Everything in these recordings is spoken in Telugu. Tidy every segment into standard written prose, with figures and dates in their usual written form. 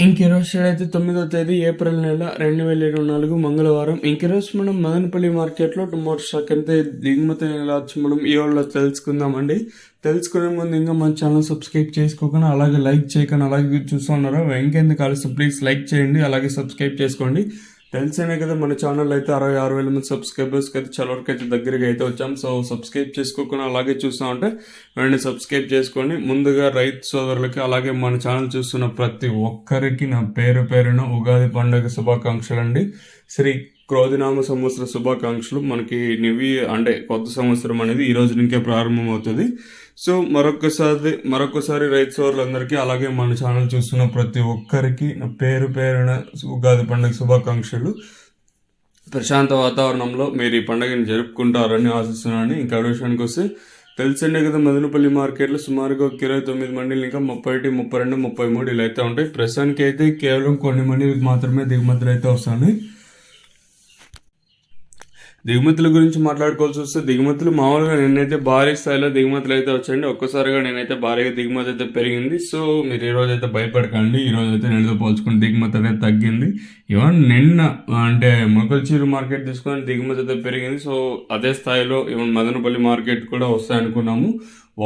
ఇంకెరోజు అయితే 9వ తేదీ ఏప్రిల్ నెల 2024 మంగళవారం. ఇంకెరోజు మనం మదనపల్లి మార్కెట్లో టుమారో స్టాక్ అయితే దిగుమతి ఎలా వచ్చి మనం ఈ వాళ్ళ తెలుసుకుందామండి. తెలుసుకునే ముందు ఇంకా మన ఛానల్ సబ్స్క్రైబ్ చేసుకోకుండా అలాగే లైక్ చేయకుండా అలాగే చూస్తున్నారా ఇంకెందుకు ఆలస్యం ప్లీజ్ లైక్ చేయండి అలాగే సబ్స్క్రైబ్ చేసుకోండి. తెలిసేనే కదా మన ఛానల్ అయితే 66,000 మంది సబ్స్క్రైబర్స్కి అయితే చాలా వరకు అయితే దగ్గరగా అయితే వచ్చాం. సో సబ్స్క్రైబ్ చేసుకోకుండా అలాగే చూస్తూ ఉంటే వెంటనే సబ్స్క్రైబ్ చేసుకోండి. ముందుగా రైతు సోదరులకి అలాగే మన ఛానల్ చూస్తున్న ప్రతి ఒక్కరికి నా పేరున ఉగాది పండుగ శుభాకాంక్షలు అండి. శ్రీ క్రోధినామ సంవత్సర శుభాకాంక్షలు. మనకి అంటే కొత్త సంవత్సరం అనేది ఈ రోజు నుంచే ప్రారంభం అవుతుంది. సో మరొకసారి రైతు సోదరులందరికీ అలాగే మన ఛానల్ చూస్తున్న ప్రతి ఒక్కరికి నా పేరున ఉగాది పండుగ శుభాకాంక్షలు. ప్రశాంత వాతావరణంలో మీరు ఈ పండుగని జరుపుకుంటారని ఆశిస్తున్నాను. ఇంకా విషయానికి వస్తే తెలిసిండే కదా మదనపల్లి మార్కెట్లో సుమారుగా 29 మండీలు ఇంకా 31, 32, 33 ఇలా అయితే ఉంటాయి. ప్రస్తుతానికి అయితే కేవలం కొన్ని మండీలకు మాత్రమే దిగుమతులు అయితే వస్తాయి. దిగుమతుల గురించి మాట్లాడుకోవాల్సి వస్తే దిగుమతులు మామూలుగా నేనైతే భారీ స్థాయిలో దిగుమతులు అయితే వచ్చాయండి. ఒక్కసారిగా నేనైతే భారీగా దిగుమతి అయితే పెరిగింది. సో మీరు ఈ రోజు అయితే భయపడకండి. ఈ రోజు అయితే నిన్నతో పోల్చుకుని దిగుమతి అయితే తగ్గింది. ఈవెన్ నిన్న అంటే మొగల్చీరు మార్కెట్ తీసుకొని దిగుమతి అయితే పెరిగింది. సో అదే స్థాయిలో ఈవెన్ మదనపల్లి మార్కెట్ కూడా వస్తాయనుకున్నాము.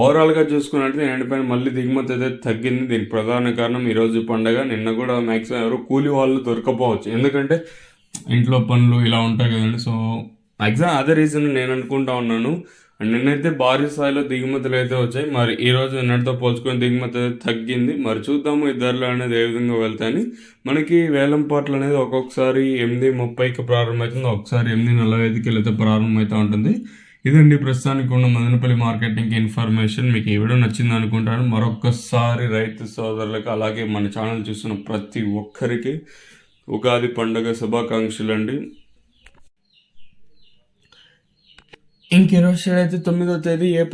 ఓవరాల్గా చూసుకున్నట్లయితే ఎండిపోయిన మళ్ళీ దిగుమతి అయితే తగ్గింది. దీనికి ప్రధాన కారణం ఈరోజు పండగ. నిన్న కూడా మ్యాక్సిమం ఎవరు కూలి వాళ్ళు దొరకపోవచ్చు, ఎందుకంటే ఇంట్లో పనులు ఇలా ఉంటాయి కదండి. సో మ్యాక్సిమం అదే రీజన్ నేను అనుకుంటా ఉన్నాను. నిన్నైతే భారీ స్థాయిలో దిగుమతులు అయితే వచ్చాయి. మరి ఈ రోజు నిన్నటితో పోల్చుకొని దిగుమతి అయితే తగ్గింది. మరి చూద్దాము ఈ ధరలు అనేది ఏ విధంగా వెళ్తాయని. మనకి వేలం పాటలు అనేది ఒక్కొక్కసారి 8:30కి ప్రారంభమవుతుంది, ఒకసారి 8:45కి అయితే ప్రారంభమవుతూ ఉంటుంది. ఇదండి ప్రస్తుతానికి ఉన్న మదనపల్లి మార్కెటింగ్ ఇన్ఫర్మేషన్. మీకు ఈ వీడియో నచ్చింది అనుకుంటాను. మరొకసారి రైతు సోదరులకు అలాగే మన ఛానల్ చూస్తున్న ప్రతి ఒక్కరికి ఉగాది పండుగ శుభాకాంక్షలు అండి. ఇంకెరోజు అయితే 9వ తేదీ ఏప్రిల్